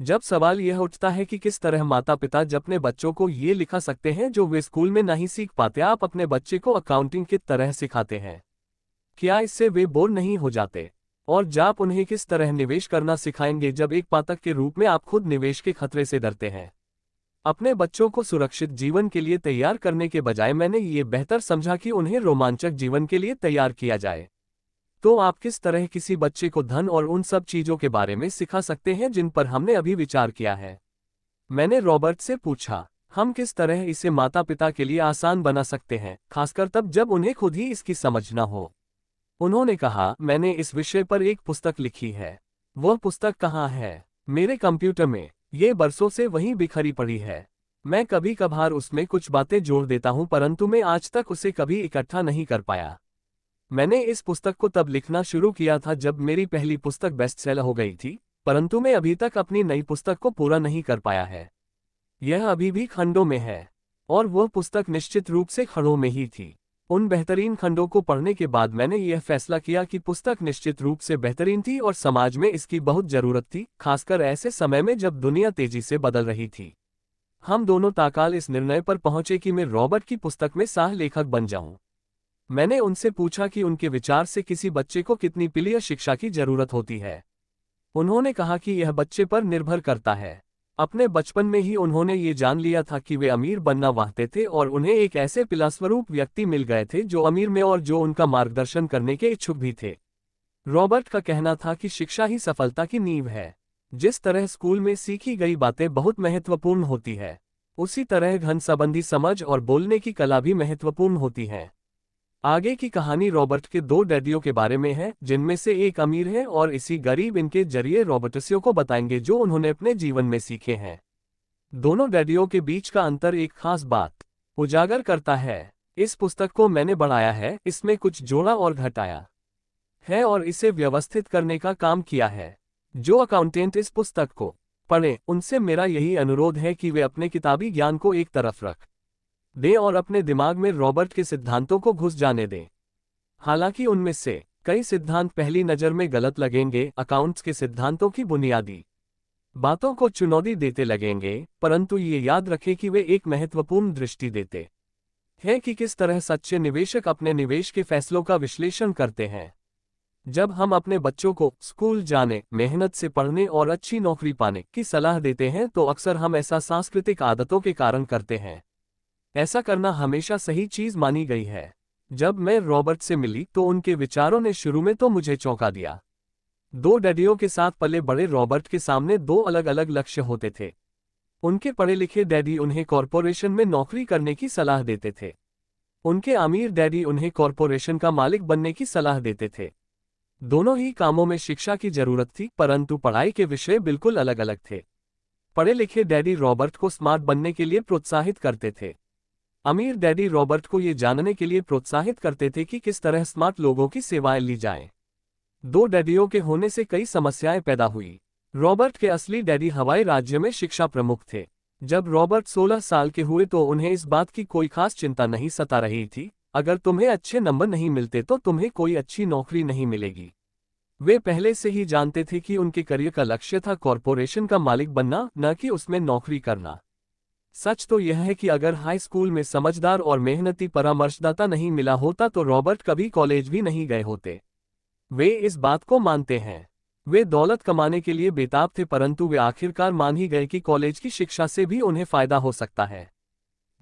जब सवाल यह उठता है कि किस तरह माता पिता अपने बच्चों को ये लिखा सकते हैं जो वे स्कूल में नहीं सीख पाते, आप अपने बच्चे को अकाउंटिंग की तरह सिखाते हैं, क्या इससे वे बोर नहीं हो जाते? और आप उन्हें किस तरह निवेश करना सिखाएंगे जब एक पाठक के रूप में आप खुद निवेश के खतरे से डरते हैं? अपने बच्चों को सुरक्षित जीवन के लिए तैयार करने के बजाय मैंने ये बेहतर समझा कि उन्हें रोमांचक जीवन के लिए तैयार किया जाए। तो आप किस तरह किसी बच्चे को धन और उन सब चीजों के बारे में सिखा सकते हैं जिन पर हमने अभी विचार किया है? मैंने रॉबर्ट से पूछा, हम किस तरह इसे माता पिता के लिए आसान बना सकते हैं, खासकर तब जब उन्हें खुद ही इसकी समझ न हो? उन्होंने कहा, मैंने इस विषय पर एक पुस्तक लिखी है। वह पुस्तक कहाँ है? मेरे कंप्यूटर में। ये बरसों से वहीं बिखरी पड़ी है। मैं कभी कभार उसमें कुछ बातें जोड़ देता हूँ, परंतु मैं आज तक उसे कभी इकट्ठा नहीं कर पाया। मैंने इस पुस्तक को तब लिखना शुरू किया था जब मेरी पहली पुस्तक बेस्टसेलर हो गई थी, परंतु मैं अभी तक अपनी नई पुस्तक को पूरा नहीं कर पाया है। यह अभी भी खंडों में है, और वह पुस्तक निश्चित रूप से खंडों में ही थी। उन बेहतरीन खंडों को पढ़ने के बाद मैंने यह फैसला किया कि पुस्तक निश्चित रूप से बेहतरीन थी और समाज में इसकी बहुत जरूरत थी, खासकर ऐसे समय में जब दुनिया तेजी से बदल रही थी। हम दोनों ताकाल इस निर्णय पर पहुंचे कि मैं रॉबर्ट की पुस्तक में सह लेखक बन जाऊं। मैंने उनसे पूछा कि उनके विचार से किसी बच्चे को कितनी प्रिय शिक्षा की जरूरत होती है। उन्होंने कहा कि यह बच्चे पर निर्भर करता है। अपने बचपन में ही उन्होंने ये जान लिया था कि वे अमीर बनना चाहते थे और उन्हें एक ऐसे पिलास्वरूप व्यक्ति मिल गए थे जो अमीर में और जो उनका मार्गदर्शन करने के इच्छुक भी थे। रॉबर्ट का कहना था कि शिक्षा ही सफलता की नींव है। जिस तरह स्कूल में सीखी गई बातें बहुत महत्वपूर्ण होती है, उसी तरह घन संबंधी समझ और बोलने की कला भी महत्वपूर्ण होती है। आगे की कहानी रॉबर्ट के दो डैडियों के बारे में है, जिनमें से एक अमीर है और इसी गरीब इनके जरिए रॉबर्टसियों को बताएंगे जो उन्होंने अपने जीवन में सीखे हैं। दोनों डैडियों के बीच का अंतर एक खास बात उजागर करता है। इस पुस्तक को मैंने बढ़ाया है, इसमें कुछ जोड़ा और घटाया है और इसे व्यवस्थित करने का काम किया है। जो अकाउंटेंट इस पुस्तक को पढ़ें, उनसे मेरा यही अनुरोध है कि वे अपने किताबी ज्ञान को एक तरफ रख दें और अपने दिमाग में रॉबर्ट के सिद्धांतों को घुस जाने दें। हालांकि उनमें से कई सिद्धांत पहली नज़र में गलत लगेंगे, अकाउंट्स के सिद्धांतों की बुनियादी बातों को चुनौती देते लगेंगे, परंतु ये याद रखें कि वे एक महत्वपूर्ण दृष्टि देते हैं कि किस तरह सच्चे निवेशक अपने निवेश के फैसलों का विश्लेषण करते हैं। जब हम अपने बच्चों को स्कूल जाने, मेहनत से पढ़ने और अच्छी नौकरी पाने की सलाह देते हैं तो अक्सर हम ऐसा सांस्कृतिक आदतों के कारण करते हैं। ऐसा करना हमेशा सही चीज मानी गई है। जब मैं रॉबर्ट से मिली तो उनके विचारों ने शुरू में तो मुझे चौंका दिया। दो डैडियों के साथ पले बड़े रॉबर्ट के सामने दो अलग अलग लक्ष्य होते थे। उनके पढ़े लिखे डैडी उन्हें कॉरपोरेशन में नौकरी करने की सलाह देते थे। उनके अमीर डैडी उन्हें कॉरपोरेशन का मालिक बनने की सलाह देते थे। दोनों ही कामों में शिक्षा की जरूरत थी, परंतु पढ़ाई के विषय बिल्कुल अलग अलग थे। पढ़े लिखे डैडी रॉबर्ट को स्मार्ट बनने के लिए प्रोत्साहित करते थे। अमीर डैडी रॉबर्ट को ये जानने के लिए प्रोत्साहित करते थे कि किस तरह स्मार्ट लोगों की सेवाएं ली जाएं। दो डैडियों के होने से कई समस्याएं पैदा हुई। रॉबर्ट के असली डैडी हवाई राज्य में शिक्षा प्रमुख थे। जब रॉबर्ट 16 साल के हुए तो उन्हें इस बात की कोई खास चिंता नहीं सता रही थी, अगर तुम्हें अच्छे नंबर नहीं मिलते तो तुम्हें कोई अच्छी नौकरी नहीं मिलेगी। वे पहले से ही जानते थे कि उनके करियर का लक्ष्य था कॉरपोरेशन का मालिक बनना, न कि उसमें नौकरी करना। सच तो यह है कि अगर हाई स्कूल में समझदार और मेहनती परामर्शदाता नहीं मिला होता तो रॉबर्ट कभी कॉलेज भी नहीं गए होते। वे इस बात को मानते हैं। वे दौलत कमाने के लिए बेताब थे, परंतु वे आखिरकार मान ही गए कि कॉलेज की शिक्षा से भी उन्हें फायदा हो सकता है।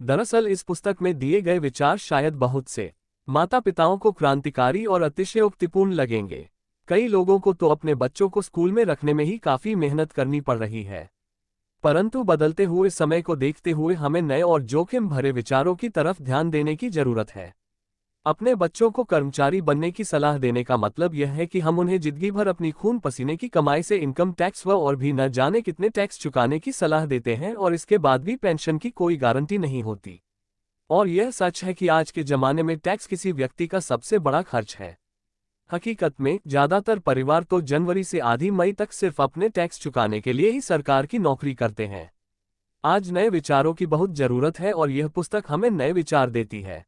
दरअसल इस पुस्तक में दिए गए विचार शायद बहुत से माता पिताओं को क्रांतिकारी और अतिशयोक्तिपूर्ण लगेंगे। कई लोगों को तो अपने बच्चों को स्कूल में रखने में ही काफी मेहनत करनी पड़ रही है, परंतु बदलते हुए समय को देखते हुए हमें नए और जोखिम भरे विचारों की तरफ ध्यान देने की जरूरत है। अपने बच्चों को कर्मचारी बनने की सलाह देने का मतलब यह है कि हम उन्हें जिंदगी भर अपनी खून पसीने की कमाई से इनकम टैक्स व और भी न जाने कितने टैक्स चुकाने की सलाह देते हैं और इसके बाद भी पेंशन की कोई गारंटी नहीं होती। और यह सच है कि आज के जमाने में टैक्स किसी व्यक्ति का सबसे बड़ा खर्च है। हकीकत में ज्यादातर परिवार तो जनवरी से आधी मई तक सिर्फ अपने टैक्स चुकाने के लिए ही सरकार की नौकरी करते हैं। आज नए विचारों की बहुत जरूरत है और यह पुस्तक हमें नए विचार देती है।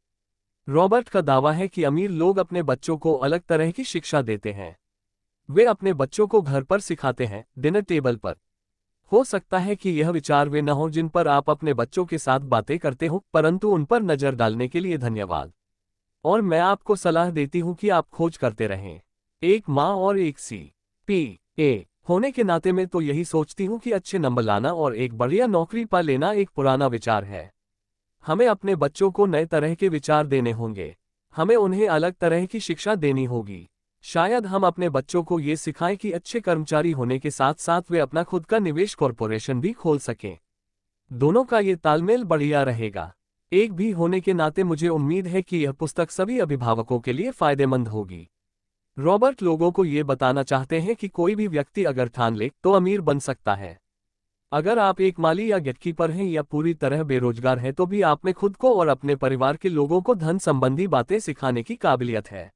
रॉबर्ट का दावा है कि अमीर लोग अपने बच्चों को अलग तरह की शिक्षा देते हैं। वे अपने बच्चों को घर पर सिखाते हैं, डिनर टेबल पर, हो सकता है कि यह विचार वे न हों जिन पर आप अपने बच्चों के साथ बातें करते हो, परंतु उन पर नजर डालने के लिए धन्यवाद। और मैं आपको सलाह देती हूं कि आप खोज करते रहें। एक माँ और एक CPA होने के नाते मैं तो यही सोचती हूं कि अच्छे नंबर लाना और एक बढ़िया नौकरी पा लेना एक पुराना विचार है। हमें अपने बच्चों को नए तरह के विचार देने होंगे। हमें उन्हें अलग तरह की शिक्षा देनी होगी। शायद हम अपने बच्चों को ये सिखाएं कि अच्छे कर्मचारी होने के साथ साथ वे अपना खुद का निवेश कॉरपोरेशन भी खोल सकें। दोनों का ये तालमेल बढ़िया रहेगा। एक भी होने के नाते मुझे उम्मीद है कि यह पुस्तक सभी अभिभावकों के लिए फायदेमंद होगी। रॉबर्ट लोगों को ये बताना चाहते हैं कि कोई भी व्यक्ति अगर ठान ले तो अमीर बन सकता है। अगर आप एक माली या गेटकीपर हैं या पूरी तरह बेरोजगार हैं तो भी आप में खुद को और अपने परिवार के लोगों को धन संबंधी बातें सिखाने की काबिलियत है।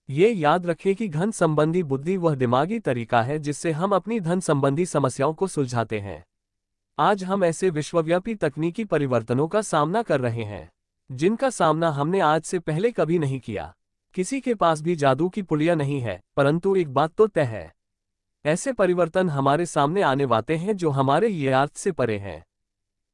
ये याद रखें कि धन संबंधी बुद्धि वह दिमागी तरीका है जिससे हम अपनी धन संबंधी समस्याओं को सुलझाते हैं। आज हम ऐसे विश्वव्यापी तकनीकी परिवर्तनों का सामना कर रहे हैं जिनका सामना हमने आज से पहले कभी नहीं किया। किसी के पास भी जादू की पुड़िया नहीं है, परंतु एक बात तो तय है, ऐसे परिवर्तन हमारे सामने आने वाले हैं जो हमारे याद से परे हैं।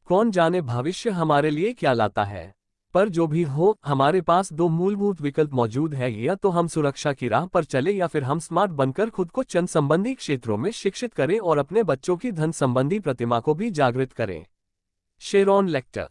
कौन जाने भविष्य हमारे लिए क्या लाता है, पर जो भी हो हमारे पास दो मूलभूत विकल्प मौजूद है, या तो हम सुरक्षा की राह पर चले या फिर हम स्मार्ट बनकर खुद को चंद संबंधी क्षेत्रों में शिक्षित करें और अपने बच्चों की धन संबंधी प्रतिमा को भी जागृत करें। Sharon lateral.